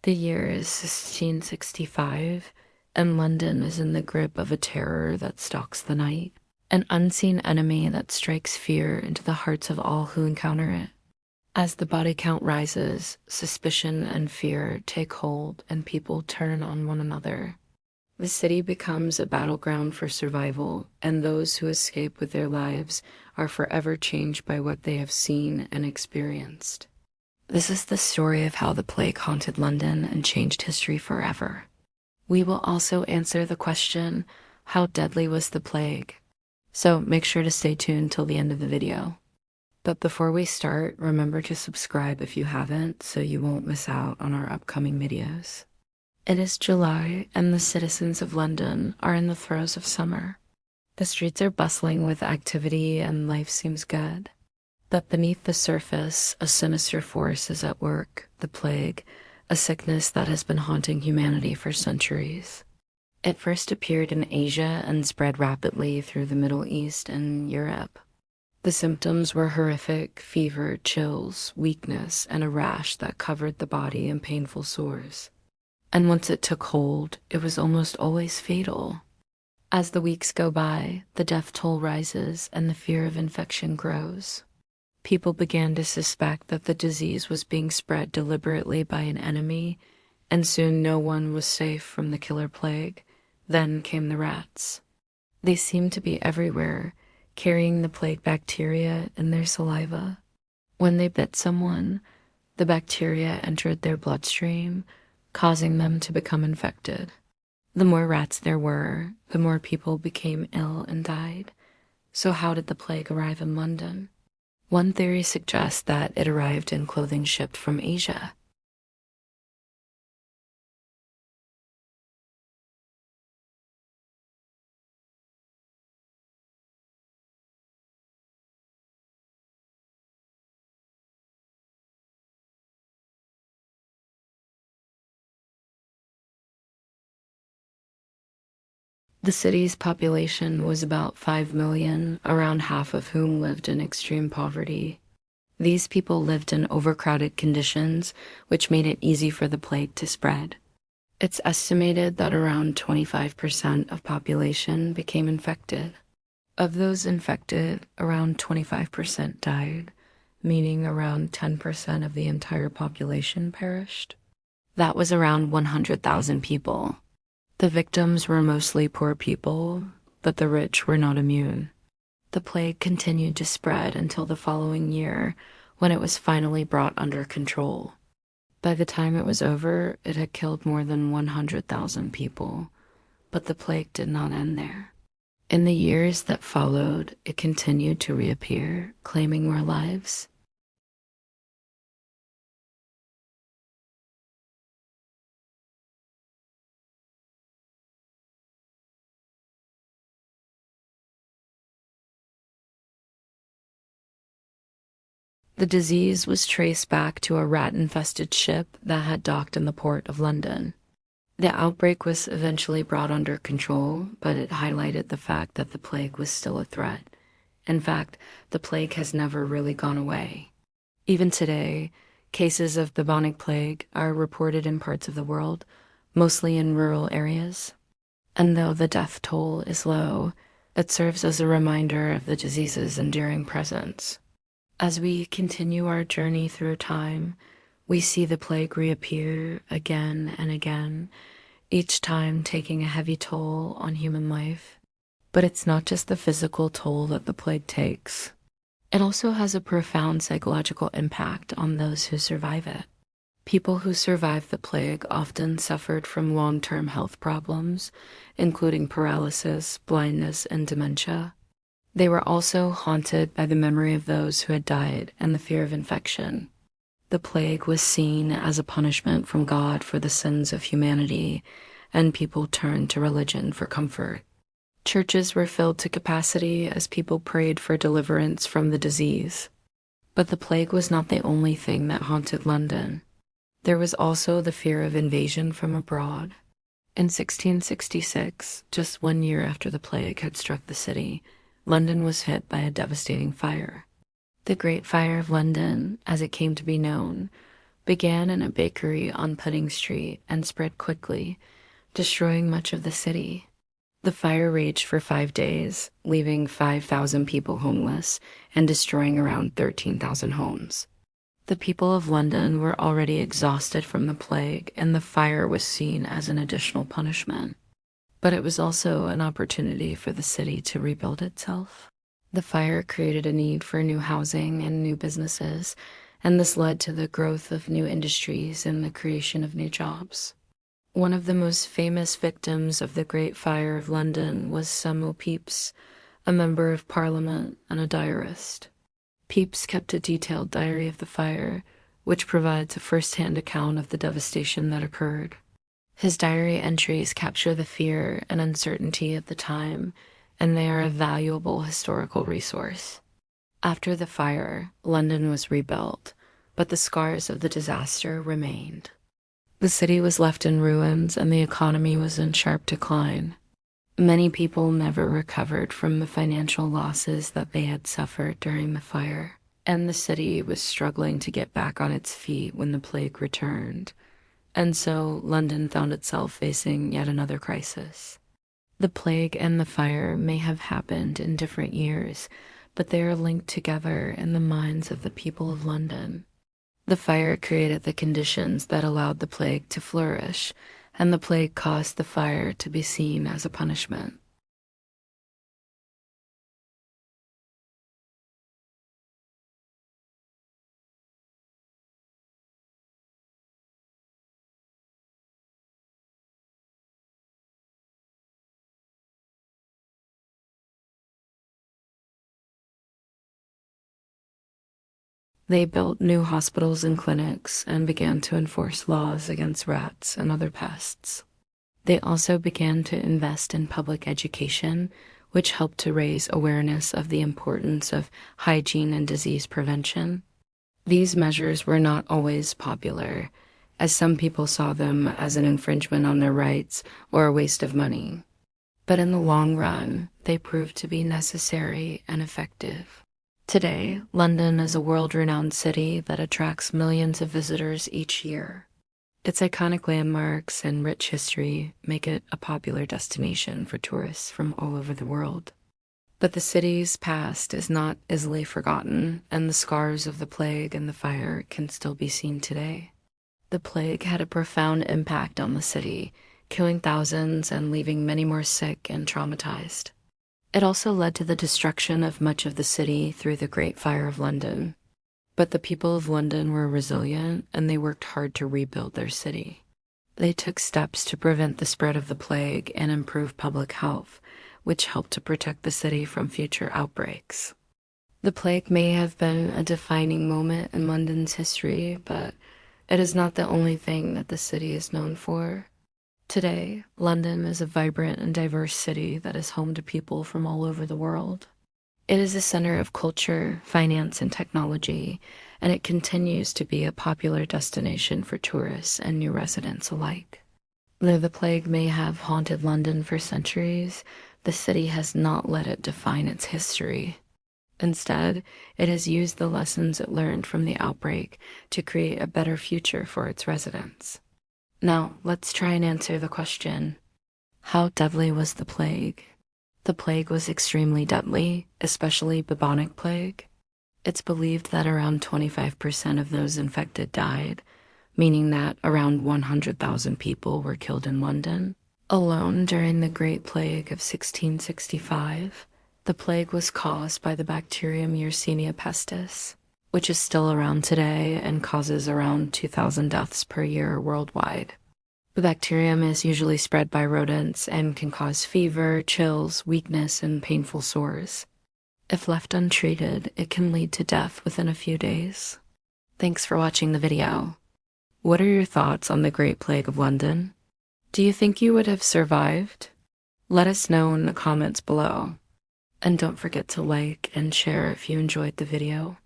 The year is 1665, and London is in the grip of a terror that stalks the night, an unseen enemy that strikes fear into the hearts of all who encounter it. As the body count rises, suspicion and fear take hold, and people turn on one another. The city becomes a battleground for survival, and those who escape with their lives are forever changed by what they have seen and experienced. This is the story of how the plague haunted London and changed history forever. We will also answer the question, how deadly was the plague? So make sure to stay tuned till the end of the video. But before we start, remember to subscribe if you haven't so you won't miss out on our upcoming videos. It is July, and the citizens of London are in the throes of summer. The streets are bustling with activity and life seems good. But beneath the surface, a sinister force is at work, the plague, a sickness that has been haunting humanity for centuries. It first appeared in Asia and spread rapidly through the Middle East and Europe. The symptoms were horrific: fever, chills, weakness, and a rash that covered the body in painful sores. And once it took hold, it was almost always fatal. As the weeks go by, the death toll rises and the fear of infection grows. People began to suspect that the disease was being spread deliberately by an enemy, and soon no one was safe from the killer plague. Then came the rats. They seemed to be everywhere, carrying the plague bacteria in their saliva. When they bit someone, the bacteria entered their bloodstream, causing them to become infected. The more rats there were, the more people became ill and died. So how did the plague arrive in London? One theory suggests that it arrived in clothing shipped from Asia. The city's population was about 5 million, around half of whom lived in extreme poverty. These people lived in overcrowded conditions, which made it easy for the plague to spread. It's estimated that around 25% of population became infected. Of those infected, around 25% died, meaning around 10% of the entire population perished. That was around 100,000 people. The victims were mostly poor people, but the rich were not immune. The plague continued to spread until the following year, when it was finally brought under control. By the time it was over, it had killed more than 100,000 people, but the plague did not end there. In the years that followed, it continued to reappear, claiming more lives. The disease was traced back to a rat-infested ship that had docked in the port of London. The outbreak was eventually brought under control, but it highlighted the fact that the plague was still a threat. In fact, the plague has never really gone away. Even today, cases of bubonic plague are reported in parts of the world, mostly in rural areas. And though the death toll is low, it serves as a reminder of the disease's enduring presence. As we continue our journey through time, we see the plague reappear again and again, each time taking a heavy toll on human life. But it's not just the physical toll that the plague takes. It also has a profound psychological impact on those who survive it. People who survive the plague often suffered from long-term health problems, including paralysis, blindness, and dementia. They were also haunted by the memory of those who had died and the fear of infection. The plague was seen as a punishment from God for the sins of humanity, and people turned to religion for comfort. Churches were filled to capacity as people prayed for deliverance from the disease. But the plague was not the only thing that haunted London. There was also the fear of invasion from abroad. In 1666, just 1 year after the plague had struck the city, London was hit by a devastating fire. The Great Fire of London, as it came to be known, began in a bakery on Pudding Street and spread quickly, destroying much of the city. The fire raged for 5 days, leaving 5,000 people homeless and destroying around 13,000 homes. The people of London were already exhausted from the plague, and the fire was seen as an additional punishment. But it was also an opportunity for the city to rebuild itself. The fire created a need for new housing and new businesses, and this led to the growth of new industries and the creation of new jobs. One of the most famous victims of the Great Fire of London was Samuel Pepys, a member of Parliament and a diarist. Pepys kept a detailed diary of the fire, which provides a first-hand account of the devastation that occurred. His diary entries capture the fear and uncertainty of the time, and they are a valuable historical resource. After the fire, London was rebuilt, but the scars of the disaster remained. The city was left in ruins, and the economy was in sharp decline. Many people never recovered from the financial losses that they had suffered during the fire, and the city was struggling to get back on its feet when the plague returned. And so London found itself facing yet another crisis. The plague and the fire may have happened in different years, but they are linked together in the minds of the people of London. The fire created the conditions that allowed the plague to flourish, and the plague caused the fire to be seen as a punishment. They built new hospitals and clinics and began to enforce laws against rats and other pests. They also began to invest in public education, which helped to raise awareness of the importance of hygiene and disease prevention. These measures were not always popular, as some people saw them as an infringement on their rights or a waste of money. But in the long run, they proved to be necessary and effective. Today, London is a world-renowned city that attracts millions of visitors each year. Its iconic landmarks and rich history make it a popular destination for tourists from all over the world. But the city's past is not easily forgotten, and the scars of the plague and the fire can still be seen today. The plague had a profound impact on the city, killing thousands and leaving many more sick and traumatized. It also led to the destruction of much of the city through the Great Fire of London. But the people of London were resilient, and they worked hard to rebuild their city. They took steps to prevent the spread of the plague and improve public health, which helped to protect the city from future outbreaks. The plague may have been a defining moment in London's history, but it is not the only thing that the city is known for. Today, London is a vibrant and diverse city that is home to people from all over the world. It is a center of culture, finance, and technology, and it continues to be a popular destination for tourists and new residents alike. Though the plague may have haunted London for centuries, the city has not let it define its history. Instead, it has used the lessons it learned from the outbreak to create a better future for its residents. Now, let's try and answer the question, how deadly was the plague? The plague was extremely deadly, especially bubonic plague. It's believed that around 25% of those infected died, meaning that around 100,000 people were killed in London. Alone during the Great Plague of 1665, the plague was caused by the bacterium Yersinia pestis, which is still around today and causes around 2,000 deaths per year worldwide. The bacterium is usually spread by rodents and can cause fever, chills, weakness, and painful sores. If left untreated, it can lead to death within a few days. Thanks for watching the video. What are your thoughts on the Great Plague of London? Do you think you would have survived? Let us know in the comments below. And don't forget to like and share if you enjoyed the video.